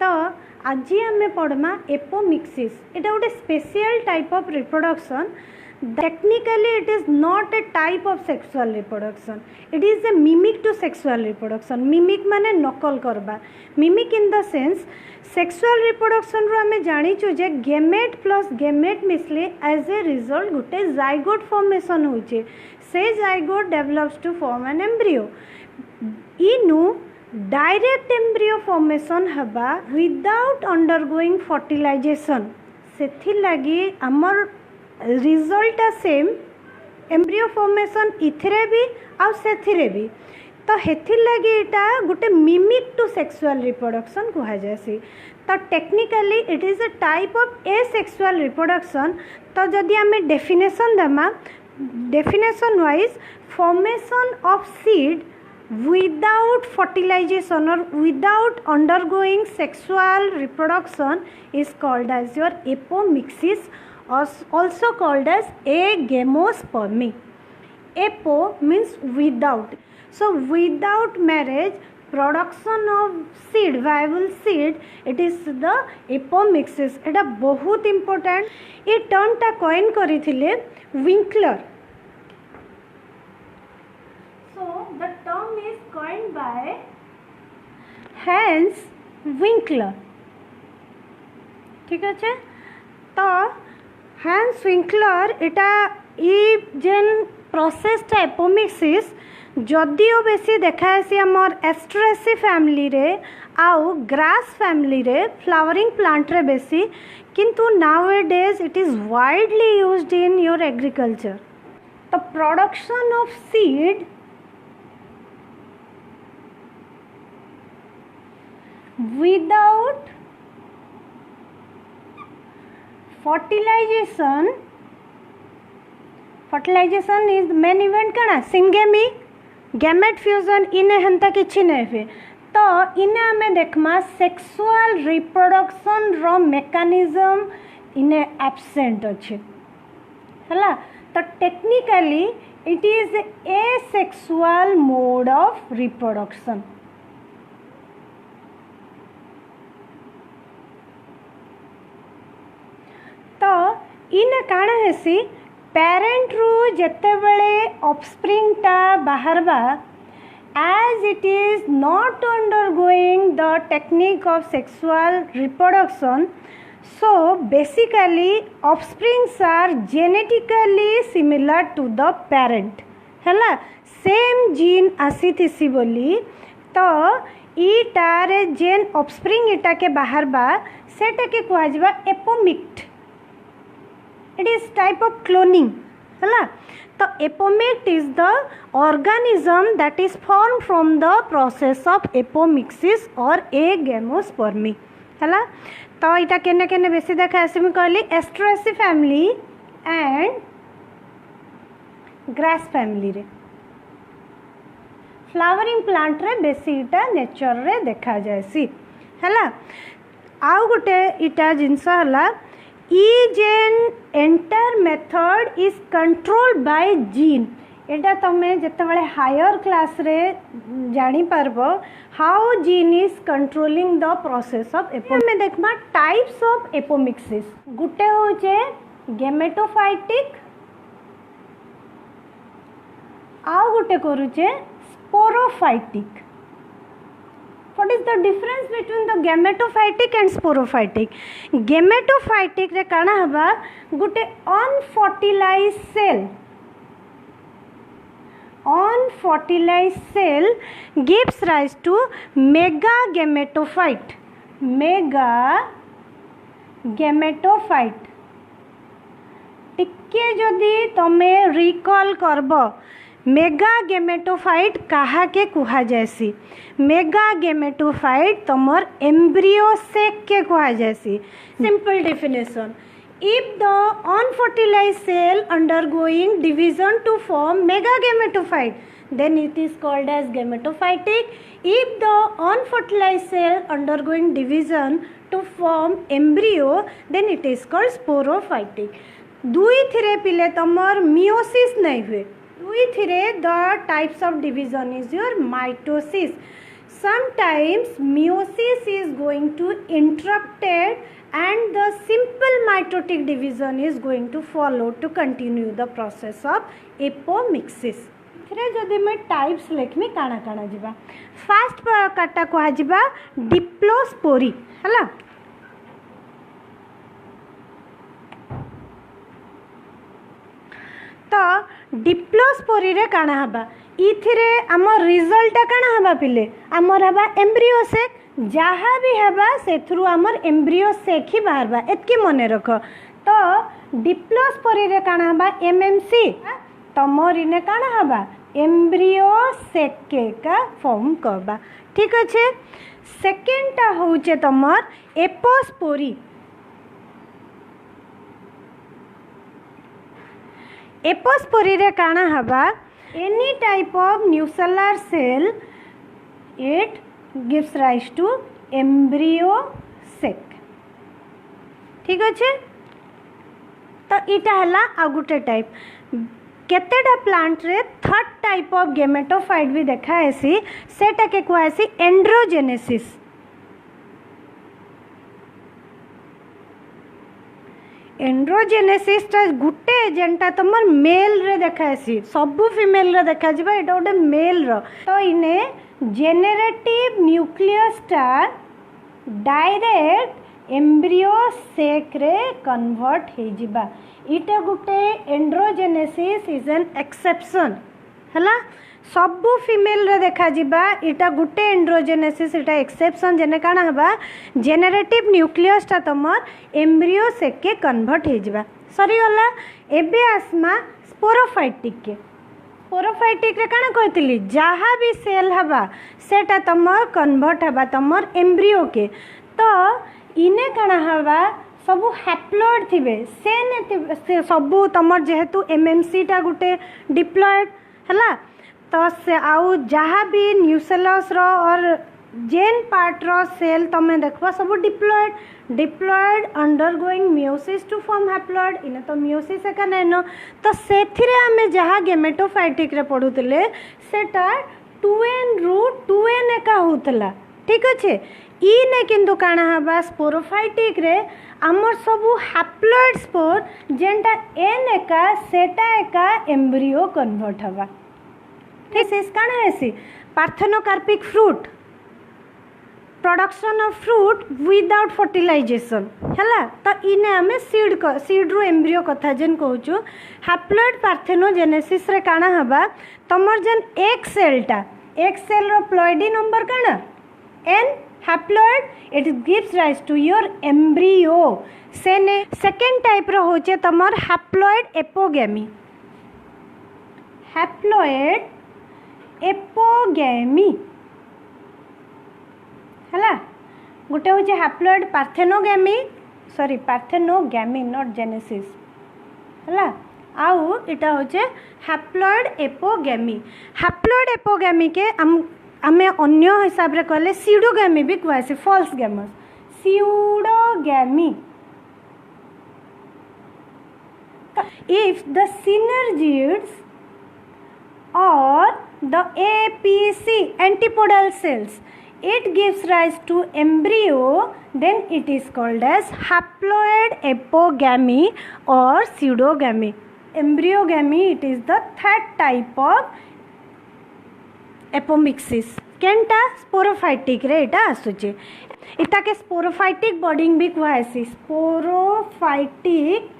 तो आज आम पढ़मा एपोमिक्सिस एटा गोटे special type of reproduction technically it is not a type of sexual reproduction it is a mimic to sexual reproduction mimic माने नकल करबा mimic in the sense sexual reproduction रो हमें जानिचु जे गेमेट प्लस गेमेट मिसले एज ए रिजल्ट गोटे zygote formation होचे से zygote develops to form an embryo इनु डायरेक्ट एम्ब्रियो फॉर्मेशन हबा विदाउट अंडरगोइंग फर्टिलाइजेशन सेथि लगी हमर रिजल्ट सेम एम्ब्रियो फॉर्मेशन इथिरे भी आ सेथिरे भी तो हेथि लगी इटा गोटे मिमिक टू सेक्सुअल रिप्रोडक्शन कहा जासी तो technically it is a type of A sexual reproduction तो जदि हमें डेफिनेशन दमा definition wise formation of seed without fertilization or without undergoing sexual reproduction is called as your apomixis or also called as agamospermy. Apo means without. So without marriage production of seed viable seed it is the apomixis. एटा बहुत important ये term टा coin करिथिले Winkler. So the term is coined by Hans Winkler. ठीक है तो Hans Winkler इटा ये जेन process टा एपोमिक्सिस जदिओ बेसी देखासी आमर एस्ट्रेसी फैमिली रे आउ ग्रास फैमिली रे फ्लावरिंग प्लांट रे बेसी किंतु nowadays it is widely used in your agriculture. तो production of seed without fertilization is the main event कना syngamy gamete fusion इने हंता किछि नै फे तो इने हमें देखमा सेक्सुअल रिप्रोडक्शन रो मेकानिज्म इने एब्सेंट अछि हला तो technically it is A sexual mode of reproduction. तो इन काण हेसी पेरेंट रु जेते बेले ऑफस्प्रिंग टा बाहरबा as it is not undergoing the technique of sexual reproduction so basically offsprings are genetically similar to the parent हैला सेम जीन आसीथिसी बोली तो ईटारे जेन ऑफस्प्रिंग इटा के बाहरबा सेटा के कुआजबा एपोमिक्ट. It is type of cloning है तो एपोमिक्ट is the organism that is formed from the process of apomixis or agamospermy है तो इटा केने केने बेसी देखा ऐसे में कहली एस्ट्रेसी फैमिली एंड ग्रास फैमिली रे फ्लावरिंग प्लांट रे बेसी इटा नेचर रे देखा जायसी है आउ गोटे इटा जिनस है जेन entire method is controlled by gene एटा तमे जते बेले हायर क्लास रे जानी पारबो how gene is controlling the process of apomixis. में देखमा टाइप्स ऑफ एपोमिक्सिस गुटे होचे गेमेटोफाइटिक आउ गुटे करूचे sporophytic. What is the difference between the gametophytic and sporophytic? Gametophytic रे काना हबा गुटे unfertilized cell gives rise to megametophyte. टिके जदि तमे रिकॉल करबो मेगा गेमेटोफाइट कहा के कुहा जैसी मेगा गेमेटोफाइट तमर एम्ब्रियो सेक के कुहा जैसी. Simple definition if the unfertilized cell undergoing division to form mega gametophyte then it is called as gametophytic. If the unfertilized cell undergoing division to form embryo then it is called sporophytic. दुई थिरे पिले तमर meiosis नहीं हुए दुई थिरे the types of division is your mitosis. sometimes meiosis is going to interrupted and the simple mitotic division is going to follow to continue the process of apomixis. रे जदि मैं टाइप्स लिखमी काना काना जिबा फास्ट काटा को जिबा डिप्लोस्पोरी हला तो डिप्लोस्पोरी रे काना हबा इथिरे हमर रिजल्ट काना हबा पिले हमर हबा एम्ब्रियो सेक जहाँ भी हबा सेथरु हमर एम्ब्रियो सेक ही बाहरबा एतकी मने रख तो डिप्लोस्पोरी रे काना हबा एमएमसी तमर इने काना हबा एम्ब्रियो सेक का फॉर्म करबा ठीक अच्छे। सेकेंड टा होचे तमर एपोस्पोरी एपोस्पोरी रे काना हबा any type of nucellar cell it gives rise to embryo sac ठीक अच्छे। तो इटा हला आ गुटे टाइप केतेटा प्लांट रे थर्ड टाइप ऑफ गेमेटोफाइट भी देखा ऐसी सेटा के को ऐसी एंड्रोजेनेसिस एंड्रोजेनेसिस टा गुटे जेनटा तमर मेल रे देखासी सबु फीमेल रे देखा जिबा एटा गोटे मेल रो तो इने जेनेरेटिव न्यूक्लियस टा डायरेक्ट एम्ब्रियो सेक रे कन्वर्ट हे जिबा इटा गुटे एंड्रोजेनेसिस इज एन एक्सेप्शन हला सबु फीमेल रे देखा जिबा इटा गुटे एंड्रोजेनेसिस इटा एक्सेप्शन जेने काना हबा जेनेरेटिव न्यूक्लियस ता तमर एम्ब्रियो सेक के कन्वर्ट हे जिबा सरी गला। एबे आसमा स्पोरोफाइटिक के स्पोरोफाइटिक रे काना कहतिली जहाँ भी सेल हबा सेटा तमर कन्वर्ट हबा तमर एम्ब्रियो के तो इने काना हबा सबु हैप्लॉइड थिबे से सबु तमर जेहेतु एमएमसी टा गुटे डिप्लॉइड हला तो से आउ जहाँ भी न्यूसेलस रो और जेन पार्ट रो सेल तमे देखबा सब diploid undergoing meiosis to form haploid इने तो मियोसिस एका नैनो तो सेथिरे आमे जहाँ गेमेटोफाइटिक रे पढुतले सेटा 2n रु 2n एका होतला ठीक अच्छे। इने किंतु काना हबा स्पोरोफाइटिक रे आमर सबु हैप्लॉइड स्पोर जेनटा n एका सेटा एका एम्ब्रियो कन्वर्ट हबा ठीक है। काना है parthenocarpic fruit production of fruit without fertilization है तो इने आमे सीड रु एम्ब्रियो कथा जेन कहूँ हैप्लॉइड पार्थेनोजेनेसिस रे काना हबा तमर जेन एक सेल रो प्लॉइडी नंबर काना n haploid it gives rise to your embryo सेने सेकेंड टाइप रो होचे तमर हैप्लॉइड एपोगेमी हैप्लॉइड एपोगेमी है गोटे हूँ हैप्लॉइड पार्थेनोगेमी नॉट जेनेसिस है आउ इटा हूँ हैप्लॉइड एपोगेमी के आमे अन्य हिसाब रे कहले सीडोगेमी भी कहसी फॉल्स गेमस pseudogamy if the synergids or the APC antipodal cells it gives rise to embryo then it is called as haploid apogamy or pseudogamy embryogamy it is the third type of apomixis केनटा sporophytic रे एटा आसुचे इटा के sporophytic bonding भी कहसी sporophytic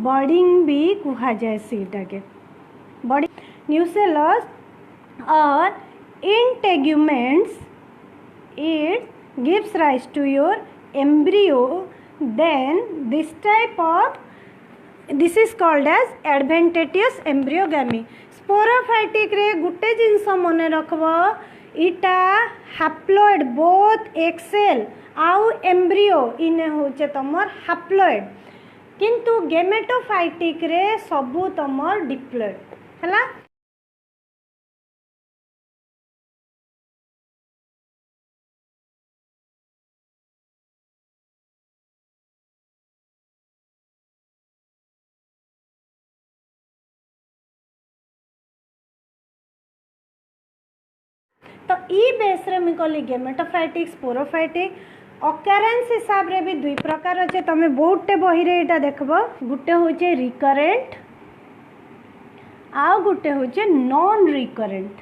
bonding भी कहा जायसी इटा के body nucellus or integuments it gives rise to your embryo then this is called as adventitious embryogamy sporophytic रे गुटे जिनस मन रखबो इटा हैप्लॉइड बोथ एक्सेल आउ एम्ब्रियो इने होचे तमर हैप्लॉइड किंतु गेमेटोफाइटिक रे सबु तमर डिप्लॉइड हला। तो ई बेस रे मुझे कहली गेमेटोफाइटिक स्पोरोफाइटिक ऑकरेंस हिसाब रे भी दुई प्रकार अच्छे तुम बहुते बही रे एटा देखबो गुटे होचे रिकरेंट आउ गुटे होचे नॉन रिकरेंट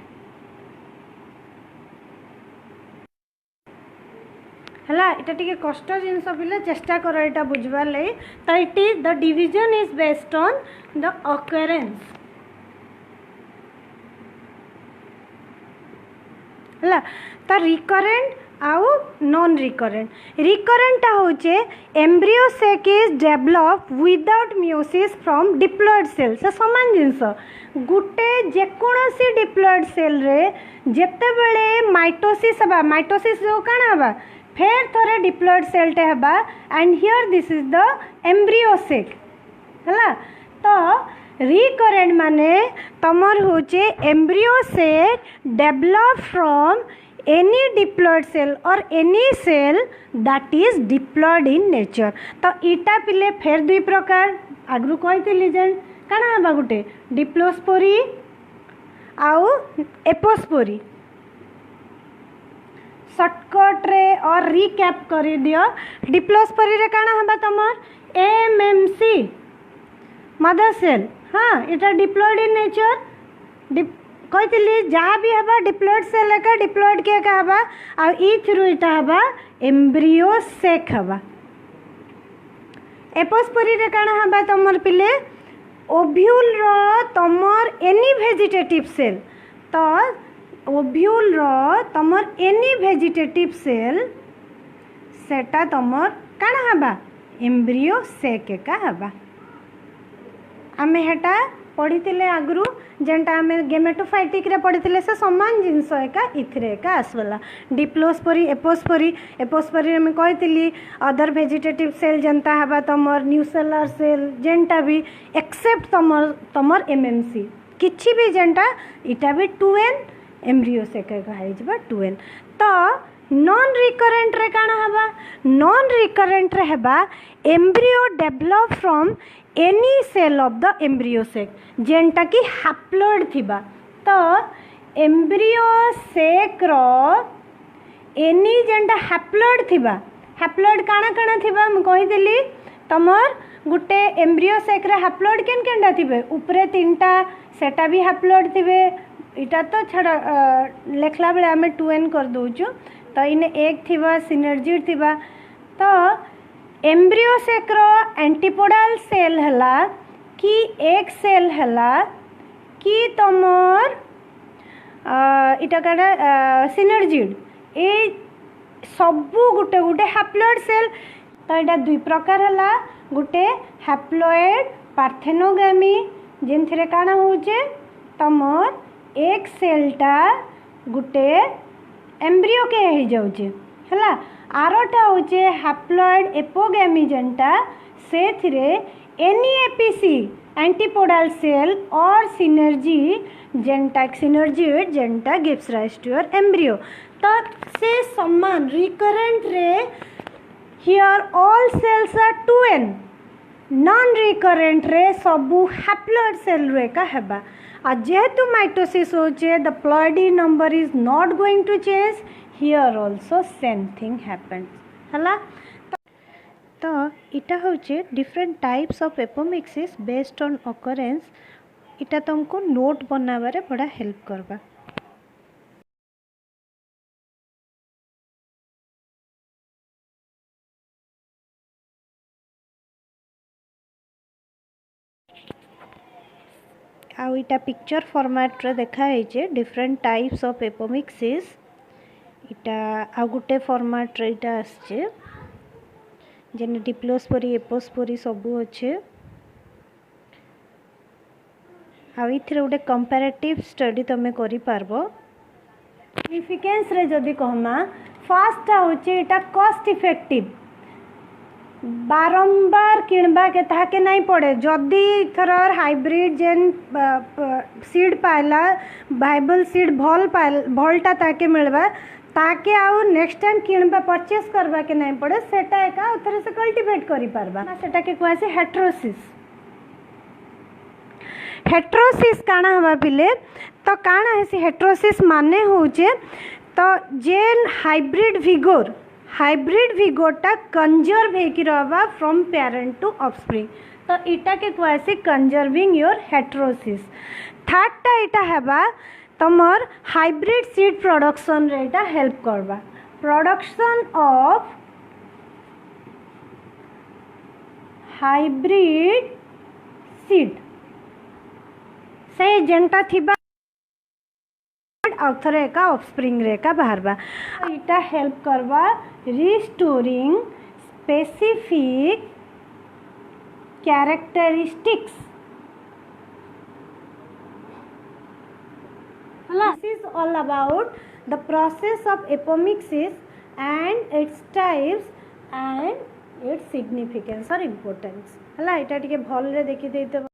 हला इटा टिके कष्ट जिनस पिले चेष्टा करो एटा बुझबार लई तो it is the division is based on the occurrence हला तो रिकरेंट आउ नॉन रिकरेंट होचे embryo sac is develop without meiosis from diploid cell से समान जिनस गुटे जेकोसी डिप्लॉयड सेल रे जेते बेले माइटोसिस हबा माइटोसिस जो काना हबा फेर थोड़े डिप्लॉयड सेलटे हबा and here this is the embryo सेक हला तो रिकरेंट माने तमर होचे embryo sec develop from any diploid cell or any cell that is diploid in nature तो इटा पिले फेर दुई प्रकार आगु कही जेन काना हबा गुटे डिप्लोस्पोरी आउ एपोस्पोरी शॉर्टकट रे और रिकैप कर दियो डिप्लोस्पोरी रे काना हबा तमर एमएमसी मदर सेल हाँ इटा डिप्लॉयड इन नेचर कही जहाँ भी हवा डिप्लॉयड सेल एका डिप्लॉयड के का हवा आ ई थ्रू इटा हवा एम्ब्रियो सेक हवा एपोस्पोरी रे काना हवा तमर पिले ओव्यूल रो तमर एनी वेजिटेटिव सेल तो ओव्यूल रो तमर एनी वेजिटेटिव सेल सेटा तमर काना हवा एम्ब्रियो सेक एका हवा आमे हेटा पढ़ी आगु जेनटा आम गेमेटोफाइटिक रे पढ़ी से समान जिनस एका इथिरे एका आसला डिप्लोस्पोरी एपोस्पोरी एपोस्पोरी में कही अदर वेजिटेटिव सेल जनता हवा तमर न्यूसेलर सेल जेनटा भी एक्सेप्ट तमर एमएमसी किछि भी जेनटा इटा भी 2n एम्ब्रियो सेक कह 2n तो नॉन रिकरेंट रे काना हवा नॉन रिकरेंट रे हवा embryo develop from any cell of the embryo sac जेनटा कि हैप्लॉइड थिबा तो एम्ब्रियो सेक रो एनी जेनटा हैप्लॉइड थिबा हैप्लॉइड काना काना थिबा म कहि देली तमर गुटे एम्ब्रियो सेक रे हैप्लॉइड केन केनटा थिबे ऊपरे तीनटा सेटा भी हैप्लॉइड थिबे इटा तो छड़ा लेखला बेले आमे 2n कर दोछु तो इने एक थिबा सिनर्जिड थिबा तो एम्ब्रियो सेक रो एंटीपोडल सेल हला कि एक सेल हला कि तमर इटा काडा सिनर्जिड ए सबू गुटे गुटे हैप्लॉइड सेल तो इटा दुई प्रकार हला गुटे हैप्लॉइड पार्थेनोगामी जेनथिरे काना होचे तमर एक सेलटा गुटे एम्ब्रियो के हो जाउचे हला आरोटा होचे हैप्लॉइड एपोगामी जेनटा से थिरे एनईएपीसी एंटीपोडल सेल और सिनर्जी जेनटा सिनर्जिड जेनटा gives rise to your embryo तो से समान रिकरेंट रे here all cells are 2n non recurrent रे सबू हैप्लॉइड सेल रे का हेबा आ जेहेतु माइटोसिस होचे the ploidy number is not going to change here also same thing happens हला तो इटा होचे different types of apomixis based on occurrence इटा तुमको नोट बनाबारे बड़ा हेल्प करबा। आउ इटा पिक्चर फॉर्मेट रे देखा है डिफरेंट टाइप्स ऑफ एपोमिक्सिस इटा आ गुटे फॉर्मेट रे इटा आछे जेने डिप्लोस्पोरी एपोस्पोरी सबू अच्छे आ इथिरे गोटे कंपैरेटिव स्टडी तमे करि पारबो। सिग्निफिकेंस रे जदि कहमा फर्स्ट होचे इटा कॉस्ट इफेक्टिव बारंबार किणबा के ताके नहीं पड़े जदि थरर हाइब्रिड जेन सीड पाइला वायबल सीड भलटा ताके मिलबा ताके आउ नेक्स्ट टाइम किणबा परचेस करबा के नहीं पड़े सेटा एका उथरे से कल्टीवेट करि पारबा ना सेटा के कहै छै हेटेरोसिस। हेट्रोसिस काना हवा पिले तो काना हेसी हेट्रोसिस माने होचे तो जेन हाइब्रिड विगोरटा कंजर्व हेकि रहबा फ्रॉम पेरेंट टू ऑफस्प्रिंग तो इटा के कहसी कंजर्विंग योर हेट्रोसिस। थर्डटा इटा हेबा तमर हाइब्रिड सीड प्रोडक्शन रे इटा हेल्प करबा प्रोडक्शन ऑफ हाइब्रिड सीड से जेनटा थिबा आउथरे एका ऑफस्प्रिंग रे का बाहरबा इटा हेल्प करबा restoring specific characteristics. This is all about the process of apomixis and its types and its significance or importance. हला इटा टिके भल रे देखि देते